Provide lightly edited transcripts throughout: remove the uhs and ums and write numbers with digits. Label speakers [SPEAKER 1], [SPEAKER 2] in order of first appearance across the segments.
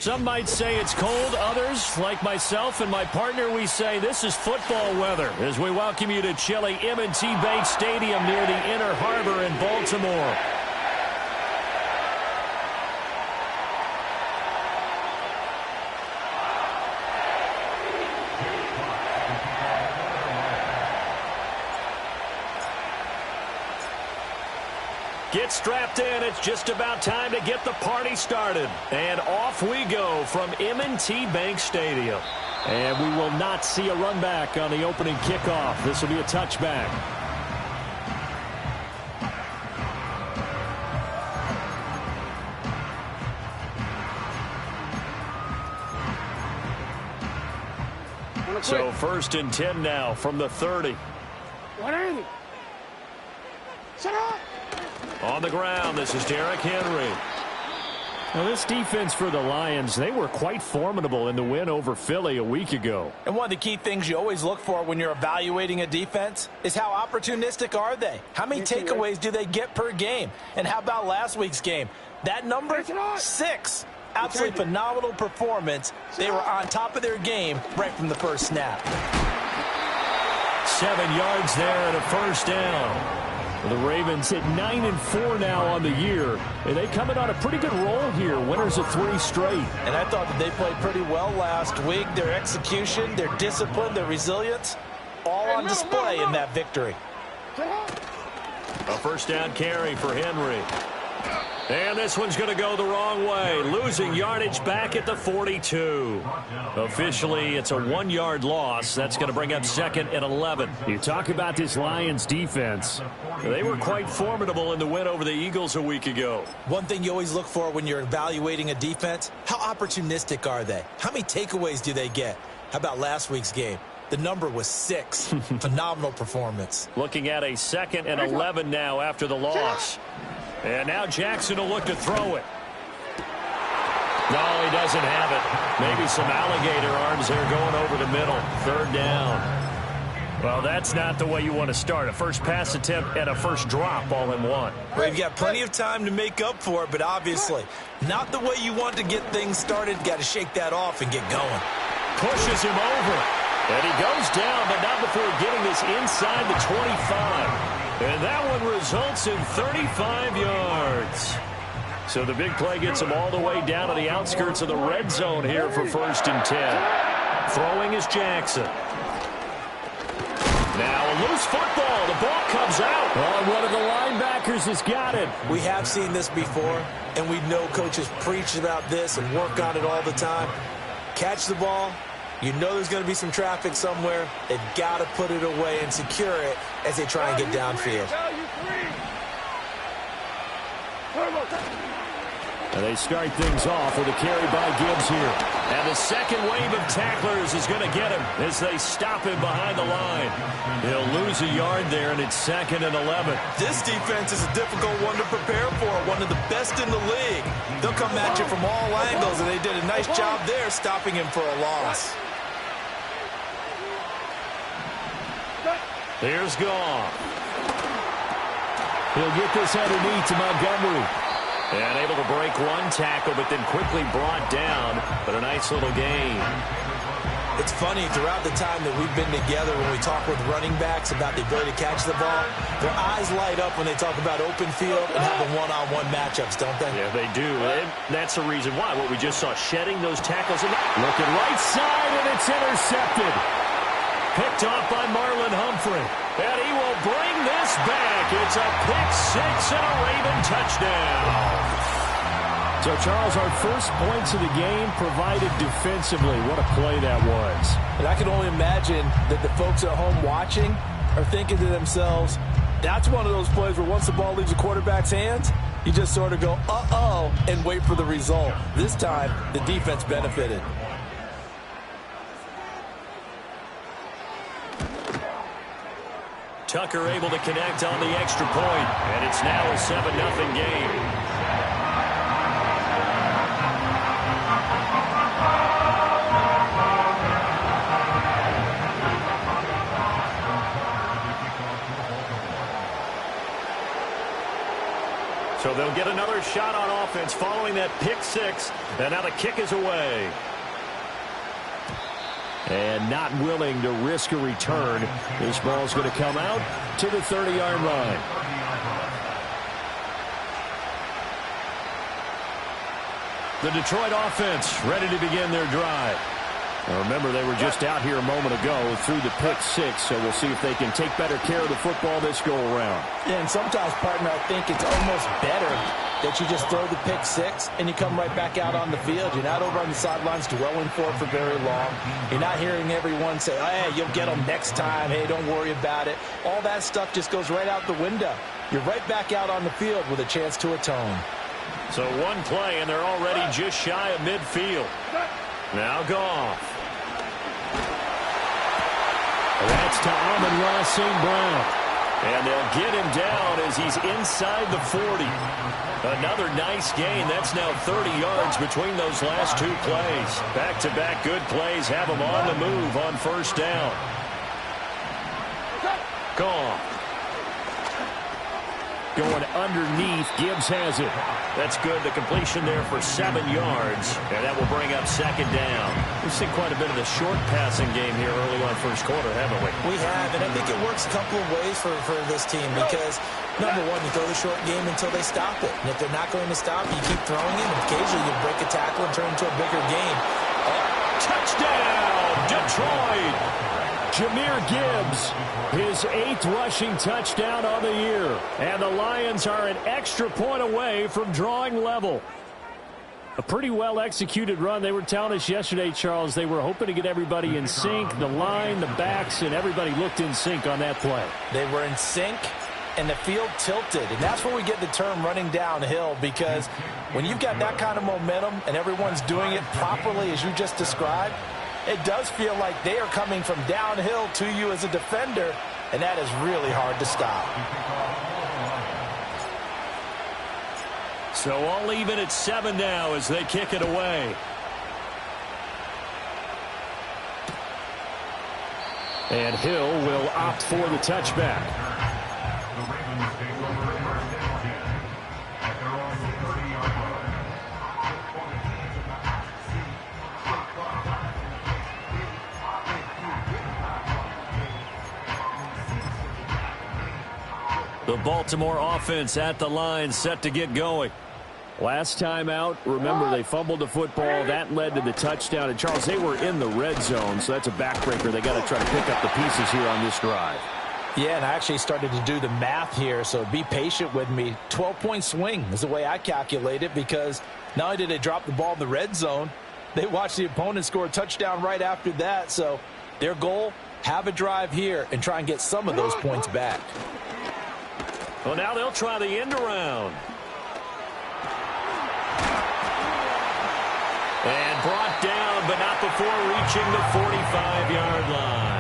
[SPEAKER 1] Some might say it's cold. Others, like myself and my partner, we say this is football weather as we welcome you to chilly M&T Bank Stadium near the Inner Harbor in Baltimore. Get strapped in. It's just about time to get the party started. And off we go from M&T Bank Stadium. And we will not see a run back on the opening kickoff. This will be a touchback. So 1st and 10 now from the 30. Set up. On the ground, this is Derrick Henry. Now, this defense for the Lions, they were quite formidable in the win over Philly a week ago.
[SPEAKER 2] And one of the key things you always look for when you're evaluating a defense is how opportunistic are they? How many takeaways do they get per game? And how about last week's game? That number, 6. Absolutely phenomenal performance. They were on top of their game right from the first snap.
[SPEAKER 1] 7 yards there and a first down. The Ravens hit 9-4 now on the year, and they coming on a pretty good roll here. Winners of 3 straight. And
[SPEAKER 2] I thought that they played pretty well last week. Their execution, their discipline, their resilience, all on display in that victory.
[SPEAKER 1] A first down carry for Henry. And this one's going to go the wrong way. Losing yardage back at the 42. Officially, it's a 1-yard loss. That's going to bring up 2nd and 11. You talk about this Lions defense. They were quite formidable in the win over the Eagles a week ago.
[SPEAKER 2] One thing you always look for when you're evaluating a defense, how opportunistic are they? How many takeaways do they get? How about last week's game? The number was 6. Phenomenal performance.
[SPEAKER 1] Looking at a 2nd and 11 now after the loss. And now Jackson will look to throw it. No, he doesn't have it. Maybe some alligator arms there going over the middle. 3rd down. Well, that's not the way you want to start. A first pass attempt and a first drop all in one.
[SPEAKER 2] Well, you've got plenty of time to make up for it, but obviously not the way you want to get things started. Got to shake that off and get going.
[SPEAKER 1] Pushes him over. And he goes down, but not before getting this inside the 25. And that one results in 35 yards. So the big play gets him all the way down to the outskirts of the red zone here for 1st and 10. Throwing is Jackson. Now a loose football. The ball comes out. Oh, one of the linebackers has got it.
[SPEAKER 2] We have seen this before, and we know coaches preach about this and work on it all the time. Catch the ball. You know there's going to be some traffic somewhere. They've got to put it away and secure it as they try and get downfield.
[SPEAKER 1] And they start things off with a carry by Gibbs here. And the second wave of tacklers is going to get him as they stop him behind the line. He'll lose a yard there, and it's 2nd and 11.
[SPEAKER 2] This defense is a difficult one to prepare for, one of the best in the league. They'll come at you from all angles, and they did a nice job there stopping him for a loss.
[SPEAKER 1] Here's Goff. He'll get this underneath to Montgomery. And able to break one tackle, but then quickly brought down. But a nice little gain.
[SPEAKER 2] It's funny, throughout the time that we've been together, when we talk with running backs about the ability to catch the ball, their eyes light up when they talk about open field and having one-on-one matchups, don't they?
[SPEAKER 1] Yeah, they do. And that's the reason why. What we just saw, shedding those tackles. Looking right side, and it's intercepted. Picked off by Marlon Humphrey. And he will bring this back. It's a pick-6 and a Raven touchdown. So, Charles, our first points of the game provided defensively. What a play that was.
[SPEAKER 2] And I can only imagine that the folks at home watching are thinking to themselves, that's one of those plays where once the ball leaves the quarterback's hands, you just sort of go, uh-oh, and wait for the result. This time, the defense benefited.
[SPEAKER 1] Tucker able to connect on the extra point, and it's now a 7-0 game. So They'll get another shot on offense following that pick six. And now the kick is away. And not willing to risk a return. This ball's going to come out to the 30-yard line. The Detroit offense ready to begin their drive. Now remember, they were just out here a moment ago through the pick six, so we'll see if they can take better care of the football this go-around.
[SPEAKER 2] Yeah, and sometimes, partner, I think it's almost better that you just throw the pick six and you come right back out on the field. You're not over on the sidelines dwelling for it for very long. You're not hearing everyone say, oh, hey, you'll get them next time. Hey, don't worry about it. All that stuff just goes right out the window. You're right back out on the field with a chance to atone.
[SPEAKER 1] So one play, and they're already just shy of midfield. Now Goff. That's to Amon-Ra St. Brown. And they'll get him down as he's inside the 40. Another nice gain. That's now 30 yards between those last two plays. Back-to-back good plays have him on the move on first down. Goff. Going underneath. Gibbs has it. That's good. The completion there for 7 yards. And that will bring up second down. We've seen quite a bit of the short passing game here early on first quarter, haven't we?
[SPEAKER 2] We have, and I think it works a couple of ways for this team because, number one, you throw the short game until they stop it. And if they're not going to stop, you keep throwing it. And occasionally you break a tackle and turn it into a bigger game.
[SPEAKER 1] Touchdown, Detroit! Jahmyr Gibbs, his 8th rushing touchdown on the year. And the Lions are an extra point away from drawing level. A pretty well-executed run. They were telling us yesterday, Charles, they were hoping to get everybody in sync, the line, the backs, and everybody looked in sync on that play.
[SPEAKER 2] They were in sync, and the field tilted. And that's where we get the term running downhill, because when you've got that kind of momentum and everyone's doing it properly as you just described, it does feel like they are coming from downhill to you as a defender, and that is really hard to stop.
[SPEAKER 1] So all even at 7 now as they kick it away. And Hill will opt for the touchback. The Baltimore offense at the line, set to get going. Last time out, remember, they fumbled the football. That led to the touchdown. And, Charles, they were in the red zone, so that's a backbreaker. They got to try to pick up the pieces here on this drive.
[SPEAKER 2] Yeah, and I actually started to do the math here, so be patient with me. 12-point swing is the way I calculate it, because not only did they drop the ball in the red zone, they watched the opponent score a touchdown right after that. So their goal, have a drive here and try and get some of those points back.
[SPEAKER 1] Well, now they'll try the end around. And brought down, but not before reaching the 45-yard line.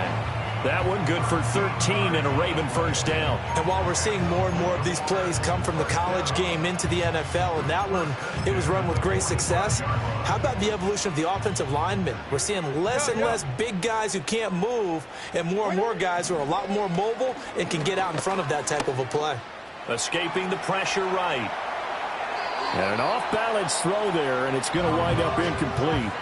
[SPEAKER 1] That one good for 13 and a Raven first down.
[SPEAKER 2] And while we're seeing more and more of these plays come from the college game into the NFL, and that one, it was run with great success, how about the evolution of the offensive linemen? We're seeing less and less big guys who can't move and more guys who are a lot more mobile and can get out in front of that type of a play.
[SPEAKER 1] Escaping the pressure right. And an off-balance throw there, and it's going to wind up incomplete.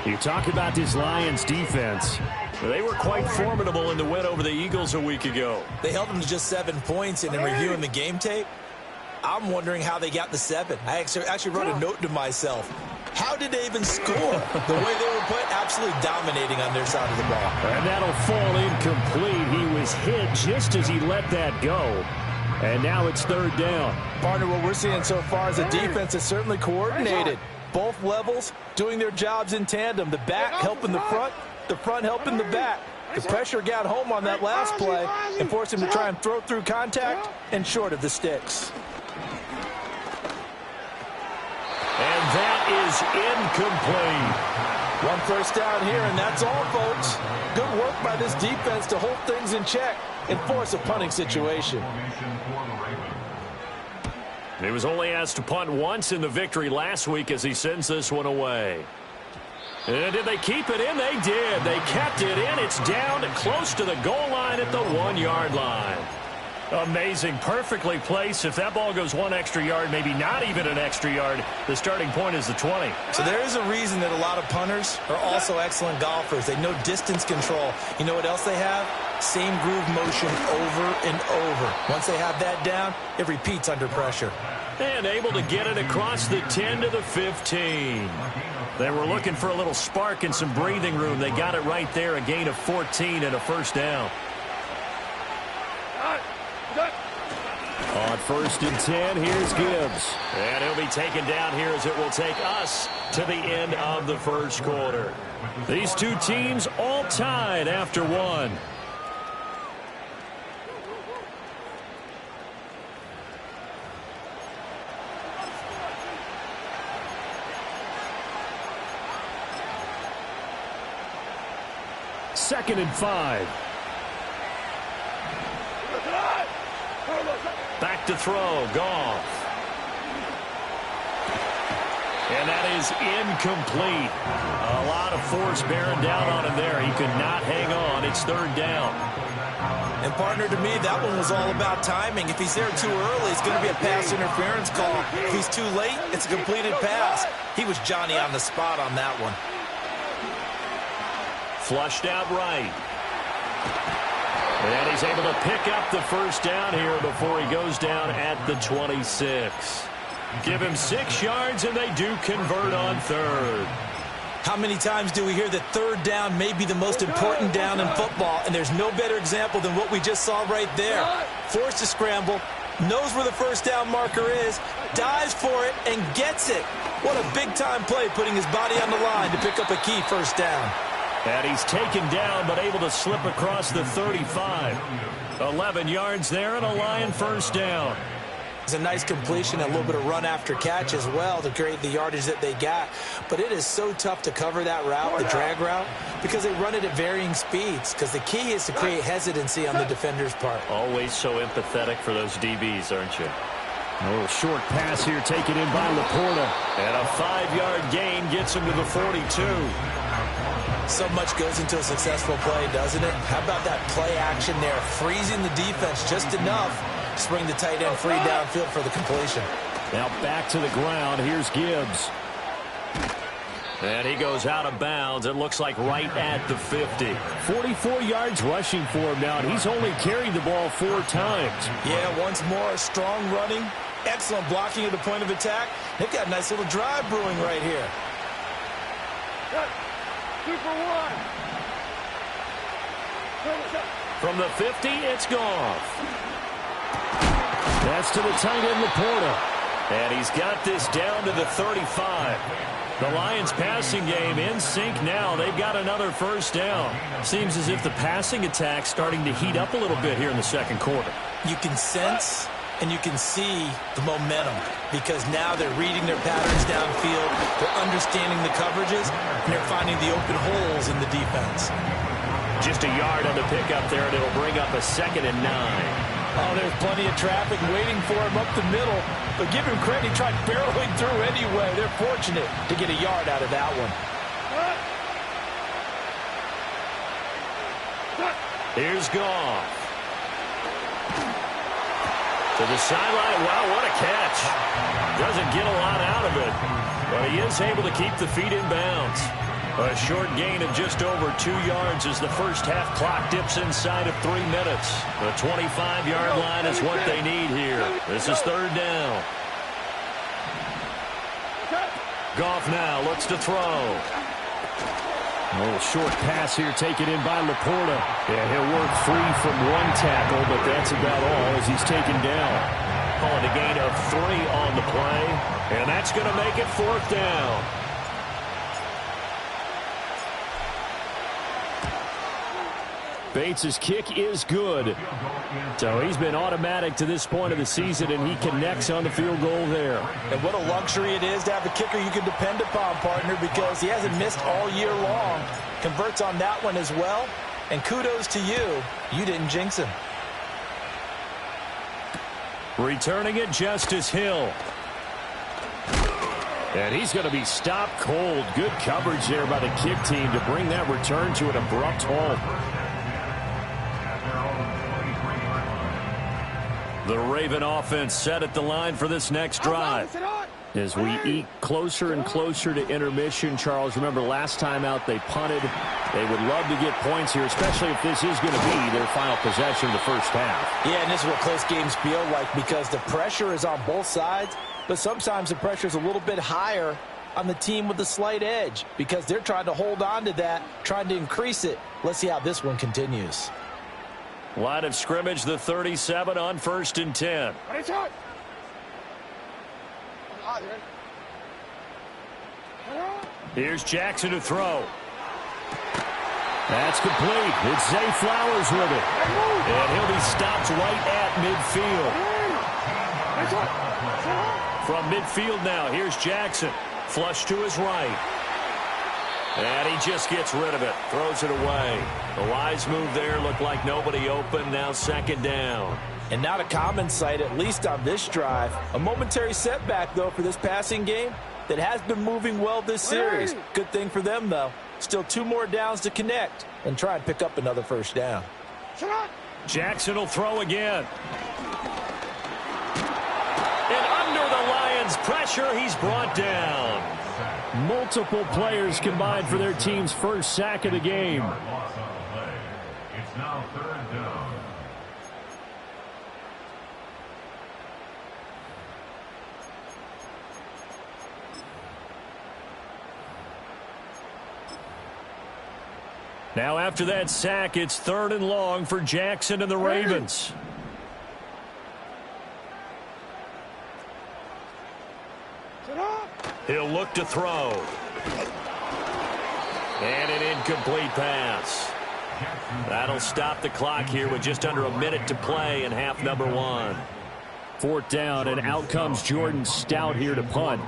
[SPEAKER 1] You talk about this Lions defense. They were quite formidable in the win over the Eagles a week ago.
[SPEAKER 2] They held them to just 7 points, and in reviewing the game tape, I'm wondering how they got the 7. I actually wrote a note to myself. How did they even score? The way they were put, absolutely dominating on their side of the ball.
[SPEAKER 1] And that'll fall incomplete. He was hit just as he let that go. And now it's third down.
[SPEAKER 2] Partner, what we're seeing so far is a defense that's certainly coordinated. Both levels doing their jobs in tandem. The back helping the front helping the back. The pressure got home on that last play and forced him to try and throw through contact and short of the sticks.
[SPEAKER 1] And that is incomplete.
[SPEAKER 2] One first down here, and that's all, folks. Good work by this defense to hold things in check and force a punting situation.
[SPEAKER 1] He was only asked to punt once in the victory last week as he sends this one away. And did they keep it in? They did. They kept it in. It's down close to the goal line at the 1-yard line. Amazing. Perfectly placed. If that ball goes 1 extra yard, maybe not even an extra yard, the starting point is the 20.
[SPEAKER 2] So there is a reason that a lot of punters are also excellent golfers. They know distance control. You know what else they have? Same groove motion over and over. Once they have that down, it repeats under pressure.
[SPEAKER 1] And able to get it across the 10 to the 15. They were looking for a little spark and some breathing room. They got it right there, a gain of 14 and a first down. On 1st and 10, here's Gibbs. And he'll be taken down here as it will take us to the end of the first quarter. These two teams all tied after one. Second and 5. Back to throw, Goff. And that is incomplete. A lot of force bearing down on him there. He could not hang on. It's 3rd down.
[SPEAKER 2] And, partner, to me, that one was all about timing. If he's there too early, it's going to be a pass interference call. If he's too late, it's a completed pass. He was Johnny on the spot on that one.
[SPEAKER 1] Flushed out right. And he's able to pick up the first down here before he goes down at the 26. Give him 6 yards, and they do convert on 3rd.
[SPEAKER 2] How many times do we hear that 3rd down may be the most important down in football, and there's no better example than what we just saw right there. Forced to scramble, knows where the first down marker is, dives for it, and gets it. What a big-time play, putting his body on the line to pick up a key first down.
[SPEAKER 1] And he's taken down, but able to slip across the 35. 11 yards there, and a Lion first down.
[SPEAKER 2] It's a nice completion, a little bit of run after catch as well to create the yardage that they got. But it is so tough to cover that route, the drag route, because they run it at varying speeds. Because the key is to create hesitancy on the defender's part.
[SPEAKER 1] Always so empathetic for those DBs, aren't you? A little short pass here taken in by Laporta. And a 5-yard gain gets him to the 42.
[SPEAKER 2] So much goes into a successful play, doesn't it? How about that play action there, freezing the defense just enough to bring the tight end free downfield for the completion.
[SPEAKER 1] Now back to the ground. Here's Gibbs. And he goes out of bounds. It looks like right at the 50. 44 yards rushing for him now, and he's only carried the ball 4 times.
[SPEAKER 2] Yeah, once more, strong running, excellent blocking at the point of attack. They've got a nice little drive brewing right here.
[SPEAKER 3] 2 for 1.
[SPEAKER 1] From the 50, it's Goff. That's to the tight end, Laporta. And he's got this down to the 35. The Lions passing game in sync now. They've got another first down. Seems as if the passing attack's starting to heat up a little bit here in the second quarter.
[SPEAKER 2] You can sense and you can see the momentum because now they're reading their patterns downfield, they're understanding the coverages, and they're finding the open holes in the defense.
[SPEAKER 1] Just a yard on the pickup there, and it'll bring up a 2nd and 9.
[SPEAKER 2] Oh, there's plenty of traffic waiting for him up the middle. But give him credit, he tried barreling through anyway. They're fortunate to get a yard out of that one.
[SPEAKER 1] Here's Goff. To the sideline. Wow, what a catch. Doesn't get a lot out of it. But he is able to keep the feet in bounds. A short gain of just over 2 yards as the first half clock dips inside of 3 minutes. The 25-yard line is what they need here. This is 3rd down. Goff now looks to throw. A little short pass here taken in by Laporta. Yeah, he'll work free from 1 tackle, but that's about all as he's taken down. Calling a gain of 3 on the play, and that's going to make it 4th down. Bates' kick is good. So he's been automatic to this point of the season, and he connects on the field goal there.
[SPEAKER 2] And what a luxury it is to have a kicker you can depend upon, partner, because he hasn't missed all year long. Converts on that one as well. And kudos to you. You didn't jinx him.
[SPEAKER 1] Returning it, Justice Hill. And he's going to be stopped cold. Good coverage there by the kick team to bring that return to an abrupt halt. The Raven offense set at the line for this next drive. As we eke closer and closer to intermission, Charles, remember last time out they punted. They would love to get points here, especially if this is going to be their final possession of the first half.
[SPEAKER 2] Yeah, and this is what close games feel like because the pressure is on both sides, but sometimes the pressure is a little bit higher on the team with the slight edge because they're trying to hold on to that, trying to increase it. Let's see how this one continues.
[SPEAKER 1] Line of scrimmage, the 37 on 1st and 10. Here's Jackson to throw. That's complete. It's Zay Flowers with it. And he'll be stopped right at midfield. From midfield now, here's Jackson. Flush to his right. And he just gets rid of it. Throws it away. The wise move there. Looked like nobody open. Now 2nd down.
[SPEAKER 2] And not a common sight, at least on this drive. A momentary setback, though, for this passing game that has been moving well this series. Good thing for them, though. Still 2 more downs to connect and try and pick up another 1st down.
[SPEAKER 1] Jackson will throw again. And under the Lions' pressure, he's brought down. Multiple players combined for their team's first sack of the game.
[SPEAKER 3] It's now 3rd down.
[SPEAKER 1] Now after that sack, it's 3rd and long for Jackson and the Ravens. He'll look to throw. And an incomplete pass. That'll stop the clock here with just under a minute to play in half number 1. 4th down, and out comes Jordan Stout here to punt.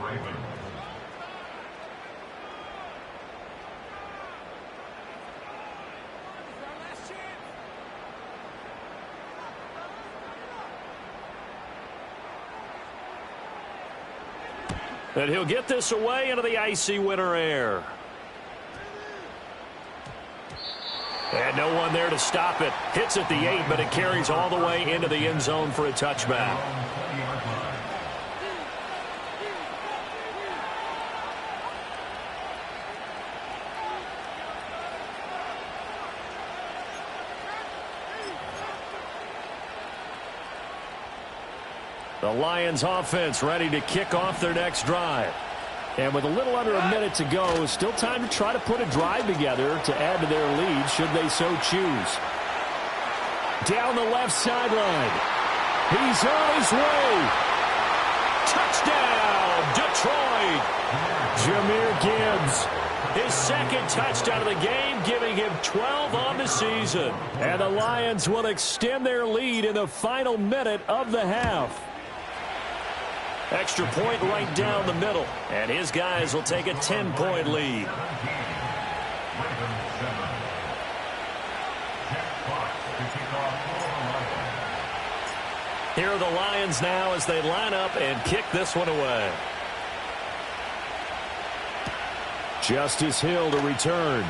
[SPEAKER 1] And he'll get this away into the icy winter air. And no one there to stop it. Hits at the 8, but it carries all the way into the end zone for a touchback. The Lions offense ready to kick off their next drive. And with a little under a minute to go, still time to try to put a drive together to add to their lead should they so choose. Down the left sideline. He's on his way. Touchdown, Detroit. Jahmyr Gibbs. His 2nd touchdown of the game, giving him 12 on the season. And the Lions will extend their lead in the final minute of the half. Extra point right down the middle. And his guys will take a 10-point lead. Here are the Lions now as they line up and kick this one away. Justice Hill to return.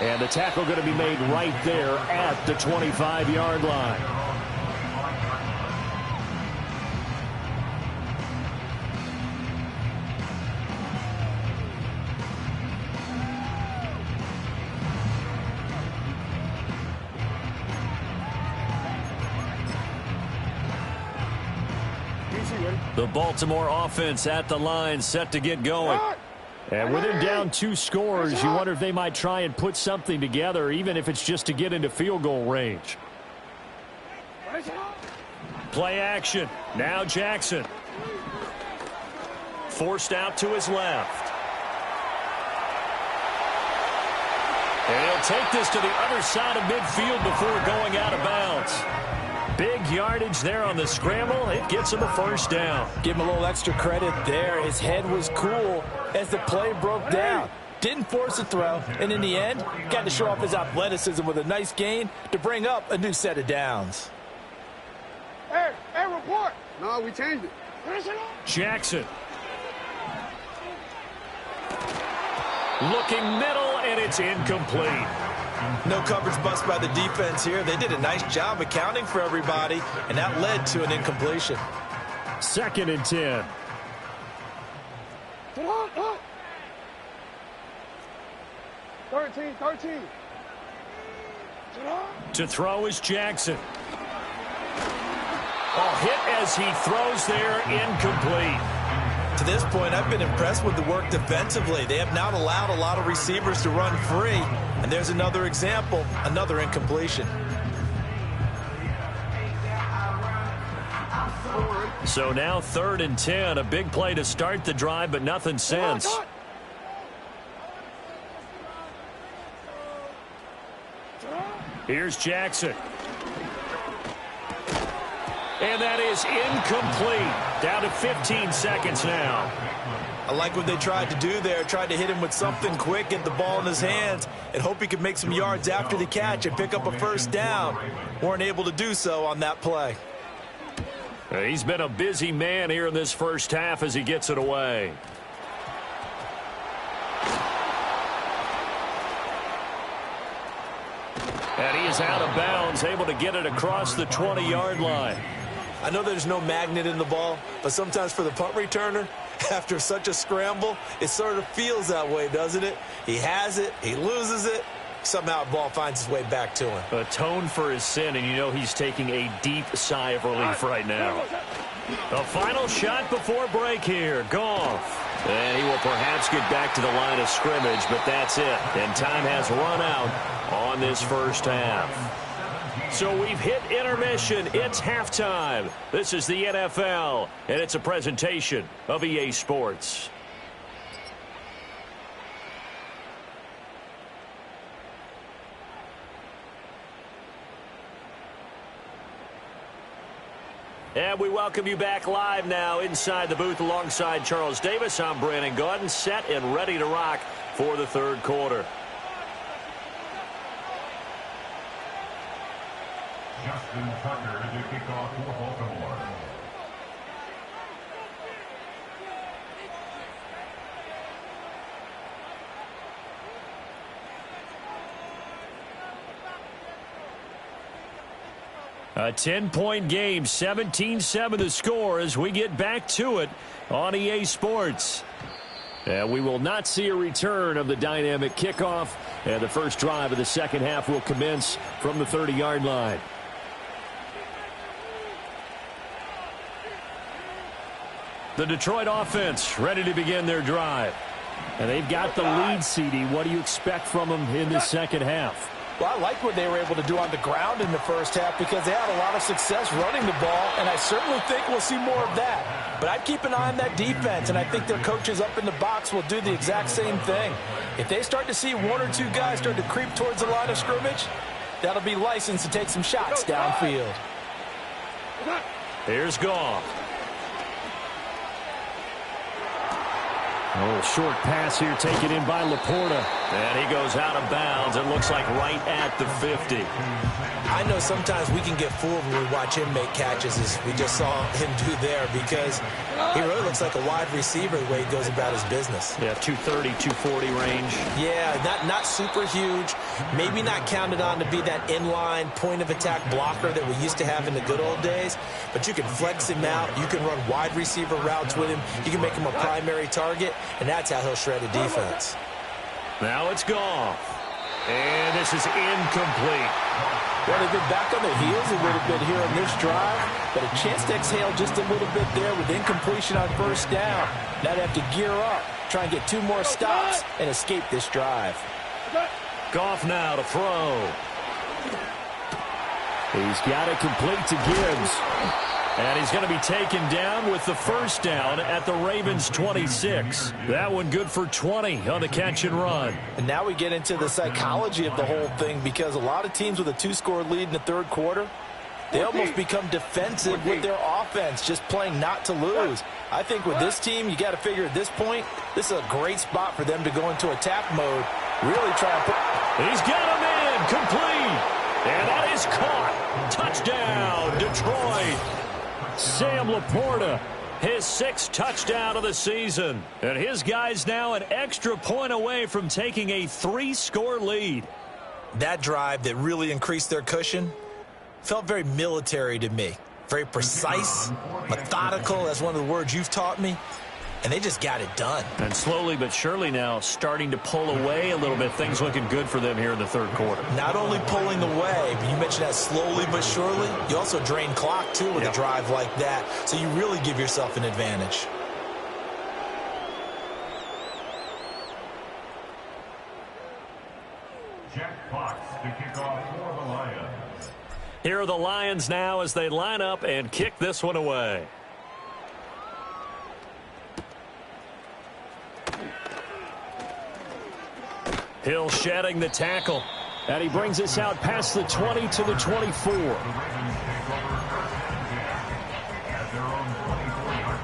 [SPEAKER 1] And the tackle going to be made right there at the 25-yard line. The Baltimore offense at the line, set to get going. And with him down 2 scores, you wonder if they might try and put something together, even if it's just to get into field goal range. Play action. Now Jackson. Forced out to his left. And he'll take this to the other side of midfield before going out of bounds. Big yardage there on the scramble. It gets him a 1st down.
[SPEAKER 2] Give him a little extra credit there. His head was cool as the play broke down. Didn't force a throw, and in the end, got to show off his athleticism with a nice gain to bring up a new set of downs.
[SPEAKER 4] Hey, report. No, we changed it.
[SPEAKER 1] Jackson. Looking middle, and it's incomplete.
[SPEAKER 2] No coverage bust by the defense here. They did a nice job accounting for everybody, and that led to an incompletion.
[SPEAKER 1] 2nd and 10.
[SPEAKER 4] Get on. 13.
[SPEAKER 1] To throw is Jackson. Hit as he throws there, incomplete.
[SPEAKER 2] To this point, I've been impressed with the work defensively. They have not allowed a lot of receivers to run free. And there's another example, another incompletion.
[SPEAKER 1] So now 3rd and 10, a big play to start the drive, but nothing since. Here's Jackson. And that is incomplete. Down to 15 seconds now.
[SPEAKER 2] I like what they tried to do there. Tried to hit him with something quick, get the ball in his hands, and hope he could make some yards after the catch and pick up a first down. Weren't able to do so on that play.
[SPEAKER 1] He's been a busy man here in this first half as he gets it away. And he is out of bounds, able to get it across the 20-yard line.
[SPEAKER 2] I know there's no magnet in the ball, but sometimes for the punt returner, after such a scramble, it sort of feels that way, doesn't it? He has it, he loses it, somehow the ball finds its way back to him.
[SPEAKER 1] Atone for his sin, and you know he's taking a deep sigh of relief right now. The final shot before break here, Goff. And he will perhaps get back to the line of scrimmage, but that's it. And time has run out on this first half. So we've hit intermission. It's halftime. This is the NFL, and it's a presentation of EA Sports. And we welcome you back live now inside the booth alongside Charles Davis. I'm Brandon Gaudin, set and ready to rock for the third quarter.
[SPEAKER 3] Justin Tucker to kick off for Baltimore.
[SPEAKER 1] A 10-point game, 17-7 the score as we get back to it on EA Sports. And we will not see a return of the dynamic kickoff, and the first drive of the second half will commence from the 30-yard line. The Detroit offense ready to begin their drive. And they've got the lead, CD. What do you expect from them in the second half?
[SPEAKER 2] Well, I like what they were able to do on the ground in the first half because they had a lot of success running the ball, and I certainly think we'll see more of that. But I'd keep an eye on that defense, and I think their coaches up in the box will do the exact same thing. If they start to see one or two guys start to creep towards the line of scrimmage, that'll be licensed to take some shots downfield.
[SPEAKER 1] Here's Goff. Oh, short pass here taken in by Laporta. And he goes out of bounds. It looks like right at the 50.
[SPEAKER 2] I know sometimes we can get fooled when we watch him make catches, as we just saw him do there, because he really looks like a wide receiver the way he goes about his business.
[SPEAKER 1] Yeah, 230, 240 range.
[SPEAKER 2] Yeah, not super huge. Maybe not counted on to be that inline point-of-attack blocker that we used to have in the good old days, but you can flex him out. You can run wide receiver routes with him. You can make him a primary target, and that's how he'll shred a defense.
[SPEAKER 1] Now it's Goff. And this is incomplete.
[SPEAKER 2] Well, they've been back on their heels a little bit here on this drive, but a chance to exhale just a little bit there with incompletion on first down. Now they have to gear up, try and get two more stops, and escape this drive.
[SPEAKER 1] Goff now to throw. He's got it complete to Gibbs. And he's going to be taken down with the first down at the Ravens' 26. That one good for 20 on the catch and run.
[SPEAKER 2] And now we get into the psychology of the whole thing, because a lot of teams with a two-score lead in the third quarter, they almost become defensive with their offense, just playing not to lose. I think with this team, you got to figure at this point, this is a great spot for them to go into attack mode, really try and put...
[SPEAKER 1] He's got him in, complete. And that is caught. Touchdown, Detroit. Sam Laporta, his sixth touchdown of the season. And his guys now an extra point away from taking a 3-score lead.
[SPEAKER 2] That drive that really increased their cushion felt very military to me. Very precise, methodical, that's one of the words you've taught me. And they just got it done.
[SPEAKER 1] And slowly but surely now starting to pull away a little bit. Things looking good for them here in the third quarter.
[SPEAKER 2] Not only pulling away, but you mentioned that slowly but surely. You also drain clock, too, with a drive like that. So you really give yourself an advantage.
[SPEAKER 3] Jack Fox to kick off for the Lions.
[SPEAKER 1] Here are the Lions now as they line up and kick this one away. Hill shedding the tackle. And he brings us out past the 20 to the 24.
[SPEAKER 3] The Ravens take over first and 10 at their own 24-yard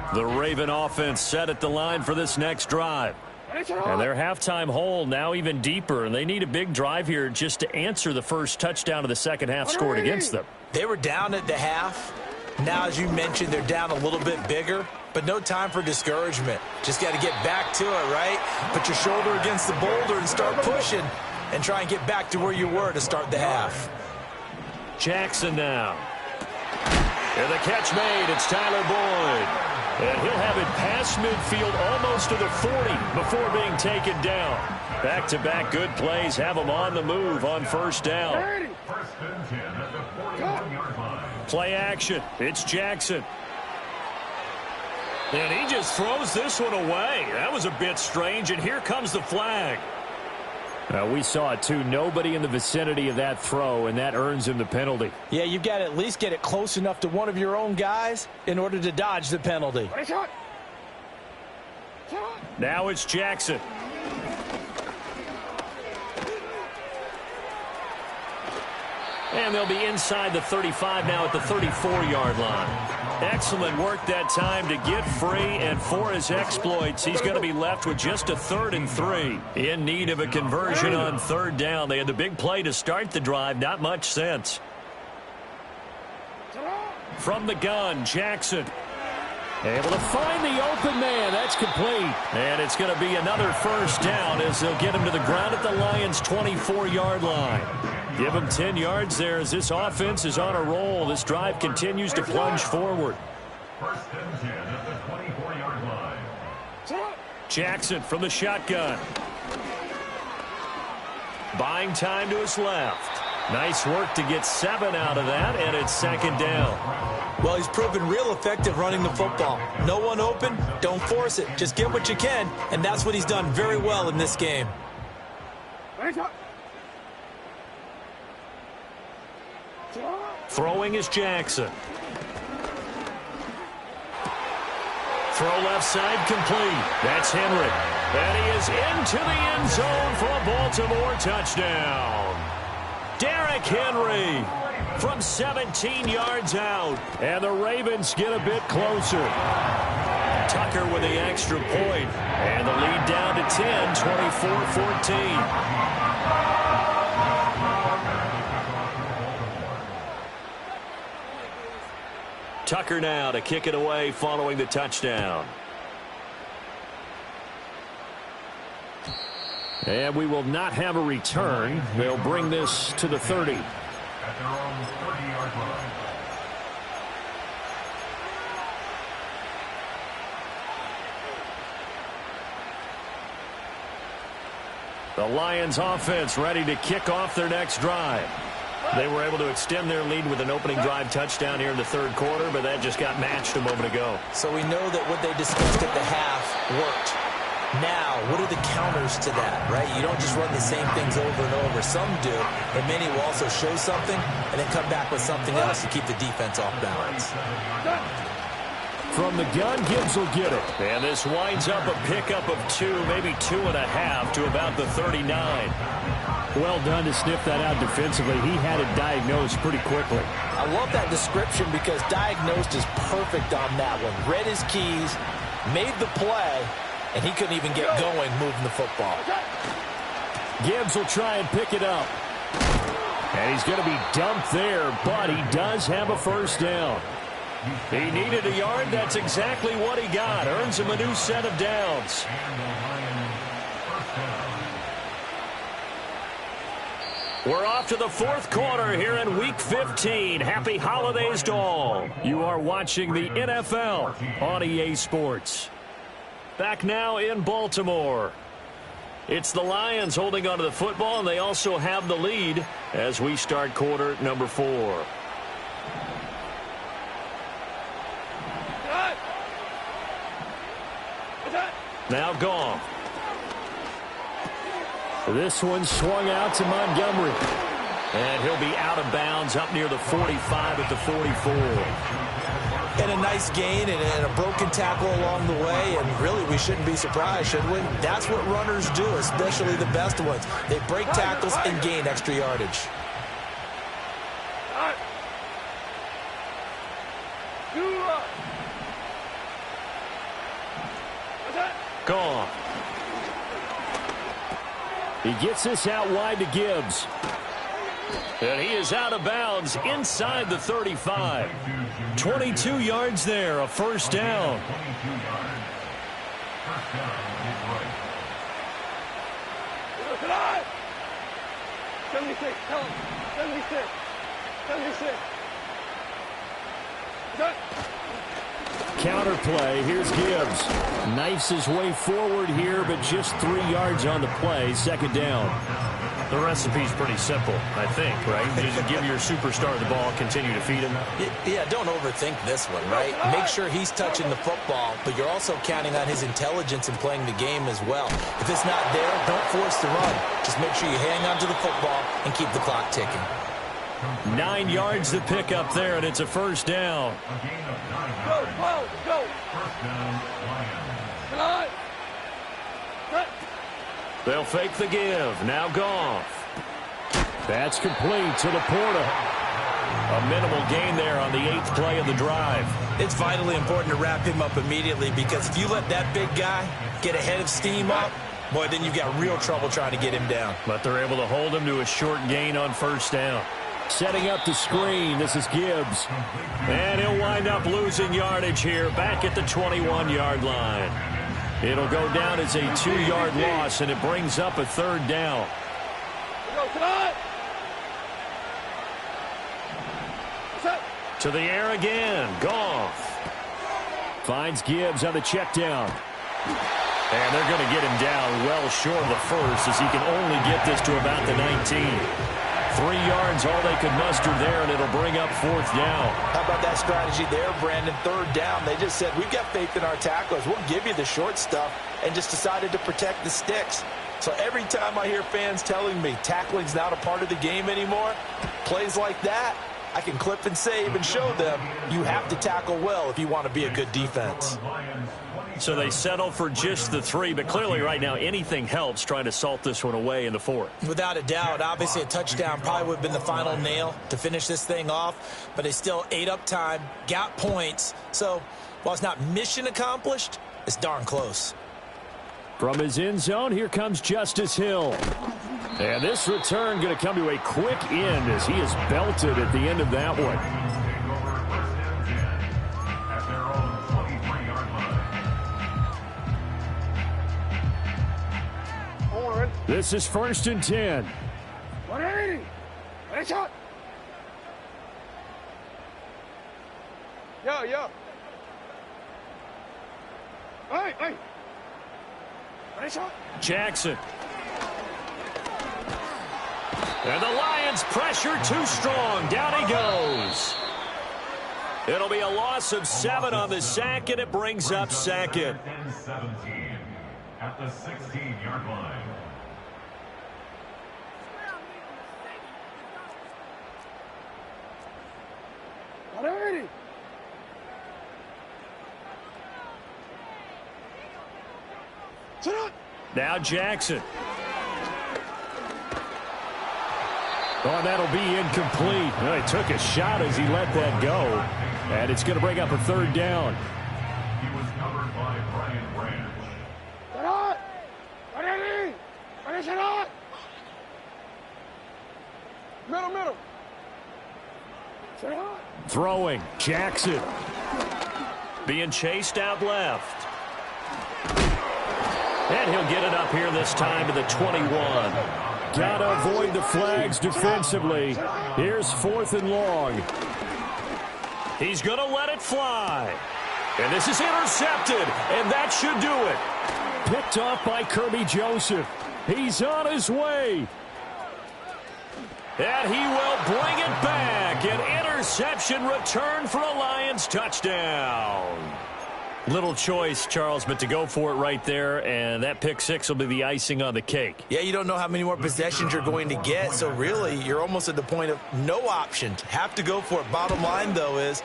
[SPEAKER 1] line. The Raven offense set at the line for this next drive. And their halftime hole now even deeper, and they need a big drive here just to answer the first touchdown of the second half scored against them.
[SPEAKER 2] They were down at the half. Now, as you mentioned, they're down a little bit bigger, but no time for discouragement. Just got to get back to it, right? Put your shoulder against the boulder and start pushing and try and get back to where you were to start the half.
[SPEAKER 1] Jackson now. And the catch made. It's Tyler Boyd. And he'll have it past midfield almost to the 40 before being taken down. Back-to-back good plays have him on the move on first down.
[SPEAKER 3] First and 10 at the 41-yard line.
[SPEAKER 1] Play action. It's Jackson. And he just throws this one away. That was a bit strange, and here comes the flag. We saw it, too. Nobody in the vicinity of that throw, and that earns him the penalty.
[SPEAKER 2] Yeah, you've got to at least get it close enough to one of your own guys in order to dodge the penalty.
[SPEAKER 1] Now it's Jackson. And they'll be inside the 35 now at the 34-yard line. Excellent work that time to get free, and for his exploits, he's going to be left with just a 3rd and 3. In need of a conversion on third down. They had the big play to start the drive. Not much sense. From the gun, Jackson. Able to find the open man. That's complete. And it's going to be another first down as they'll get him to the ground at the Lions' 24-yard line. Give him 10 yards there as this offense is on a roll. This drive continues to plunge forward.
[SPEAKER 3] First and 10 at the 24-yard line.
[SPEAKER 1] Jackson from the shotgun. Buying time to his left. Nice work to get 7 out of that, and it's second down.
[SPEAKER 2] Well, he's proven real effective running the football. No one open, don't force it. Just get what you can, and that's what he's done very well in this game.
[SPEAKER 1] Throwing is Jackson. Throw left side complete. That's Henry. And he is into the end zone for a Baltimore touchdown. Derrick Henry from 17 yards out. And the Ravens get a bit closer. Tucker with the extra point. And the lead down to 10, 24-14. Tucker now to kick it away following the touchdown. And we will not have a return. They'll bring this to the 30.
[SPEAKER 3] At their own 30-yard line.
[SPEAKER 1] The Lions offense ready to kick off their next drive. They were able to extend their lead with an opening drive touchdown here in the third quarter, but that just got matched a moment ago.
[SPEAKER 2] So we know that what they discussed at the half worked. Now, what are the counters to that, right? You don't just run the same things over and over. Some do, but many will also show something and then come back with something else to keep the defense off balance.
[SPEAKER 1] From the gun, Gibbs will get it. And this winds up a pickup of 2, maybe 2.5 to about the 39. Well done to sniff that out defensively. He had it diagnosed pretty quickly.
[SPEAKER 2] I love that description because diagnosed is perfect on that one. Read his keys, made the play, and he couldn't even get going moving the football.
[SPEAKER 1] Gibbs will try and pick it up. And he's going to be dumped there, but he does have a first down. He needed a yard. That's exactly what he got. Earns him a new set of downs. We're off to the fourth quarter here in Week 15. Happy holidays to all. You are watching the NFL on EA Sports. Back now in Baltimore. It's the Lions holding onto the football, and they also have the lead as we start quarter number 4. Now Goff. This one swung out to Montgomery. And he'll be out of bounds up near the 45 at the 44.
[SPEAKER 2] And a nice gain and a broken tackle along the way. And really, we shouldn't be surprised, should we? That's what runners do, especially the best ones. They break tackles and gain extra yardage.
[SPEAKER 1] Gone. He gets this out wide to Gibbs. And he is out of bounds inside the 35. 22 yards there, a first down. Counter play. Here's Gibbs. Knifes his way forward here, but just 3 yards on the play. Second down. The recipe's pretty simple, I think, right? You just give your superstar the ball, continue to feed him.
[SPEAKER 2] Yeah, don't overthink this one, right? Make sure he's touching the football, but you're also counting on his intelligence in playing the game as well. If it's not there, don't force the run. Just make sure you hang on to the football and keep the clock ticking.
[SPEAKER 1] 9 yards to pick up there, and it's a first down.
[SPEAKER 4] Go.
[SPEAKER 1] They'll fake the give. Now Goff. That's complete to Laporta. A minimal gain there on the 8th play of the drive.
[SPEAKER 2] It's vitally important to wrap him up immediately because if you let that big guy get ahead of steam up, boy, then you've got real trouble trying to get him down.
[SPEAKER 1] But they're able to hold him to a short gain on first down. Setting up the screen. This is Gibbs. And he'll wind up losing yardage here back at the 21-yard line. It'll go down as a 2-yard loss, and it brings up a third down. To the air again. Goff. Finds Gibbs on the check down. And they're going to get him down well short of the first as he can only get this to about the 19. 3 yards, all they could muster there, and it'll bring up fourth down.
[SPEAKER 2] How about that strategy there, Brandon? Third down. They just said, we've got faith in our tacklers. We'll give you the short stuff, and just decided to protect the sticks. So every time I hear fans telling me tackling's not a part of the game anymore, plays like that, I can clip and save and show them you have to tackle well if you want to be a good defense.
[SPEAKER 1] So they settle for just the 3, but clearly right now anything helps trying to salt this one away in the 4th.
[SPEAKER 2] Without a doubt, obviously a touchdown probably would have been the final nail to finish this thing off, but they still ate up time, got points. So while it's not mission accomplished, it's darn close.
[SPEAKER 1] From his end zone, here comes Justice Hill. And this return going to come to a quick end as he is belted at the end of that one. This is 1st and 10.
[SPEAKER 4] 180. Ready, shot. Yo. Hey. Ready, shot.
[SPEAKER 1] Jackson. And the Lions pressure too strong. Down he goes. It'll be a loss of 7 on the sack, and it brings up second.
[SPEAKER 3] 17 at the 16-yard line.
[SPEAKER 1] Now Jackson. Oh, that'll be incomplete. Well, he took a shot as he let that go. And it's going to bring up a third down.
[SPEAKER 3] He was covered by Brian Branch.
[SPEAKER 4] Middle.
[SPEAKER 1] Throwing, Jackson. Being chased out left. And he'll get it up here this time to the 21. Gotta avoid the flags defensively. Here's 4th and long. He's gonna let it fly. And this is intercepted, and that should do it. Picked off by Kirby Joseph. He's on his way. And he will bring it back. An interception return for a Lions touchdown. Little choice, Charles, but to go for it right there, and that pick six will be the icing on the cake.
[SPEAKER 2] Yeah, you don't know how many more possessions you're going to get, so really you're almost at the point of no option. Have to go for it. Bottom line, though, is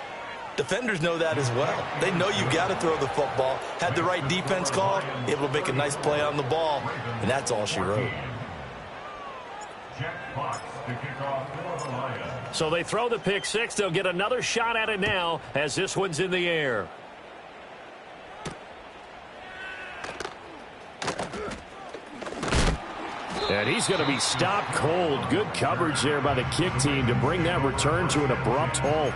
[SPEAKER 2] defenders know that as well. They know you got to throw the football. Had the right defense called, able to make a nice play on the ball, and that's all she wrote.
[SPEAKER 1] So they throw the pick six. They'll get another shot at it now as this one's in the air. And he's going to be stopped cold. Good coverage there by the kick team to bring that return to an abrupt halt.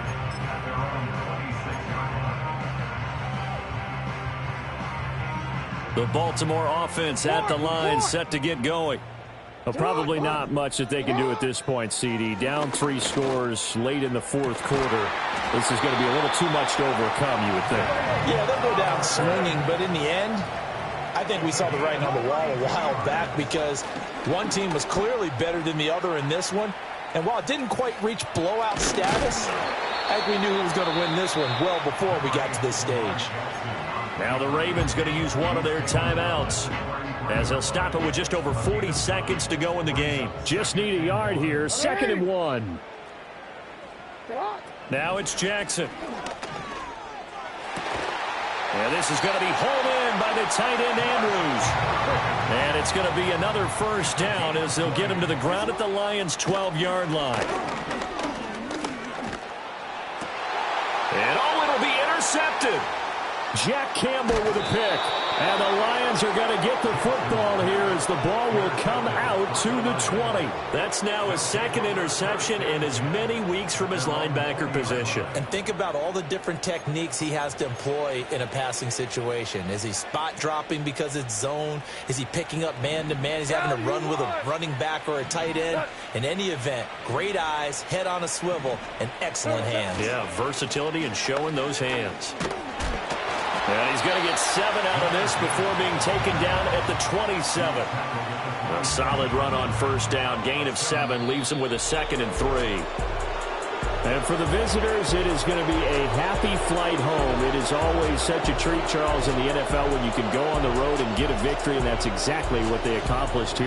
[SPEAKER 1] The Baltimore offense at the line, set to get going. Well, probably not much that they can do at this point, CD. Down 3 scores late in the 4th quarter. This is going to be a little too much to overcome, you would think.
[SPEAKER 2] Yeah, they'll go down swinging, but in the end, I think we saw the writing on the wall a while back because one team was clearly better than the other in this one. And while it didn't quite reach blowout status, I think we knew who was going to win this one well before we got to this stage.
[SPEAKER 1] Now the Ravens going to use one of their timeouts as they'll stop it with just over 40 seconds to go in the game. Just need a yard here. 2nd and 1. Now it's Jackson. And this is going to be hauled in by the tight end Andrews. And it's going to be another first down as they'll get him to the ground at the Lions' 12-yard line. And it'll be intercepted. Jack Campbell with a pick. And the Lions are going to get the football here as the ball will come out to the 20. That's now his 2nd interception in as many weeks from his linebacker position.
[SPEAKER 2] And think about all the different techniques he has to employ in a passing situation. Is he spot dropping because it's zone? Is he picking up man-to-man? He's having to run with a running back or a tight end. In any event, great eyes, head on a swivel, and excellent hands.
[SPEAKER 1] Yeah, versatility and showing those hands. And he's going to get 7 out of this before being taken down at the 27. A solid run on first down. Gain of 7 leaves him with a 2nd and 3. And for the visitors, it is going to be a happy flight home. It is always such a treat, Charles, in the NFL when you can go on the road and get a victory, and that's exactly what they accomplished here.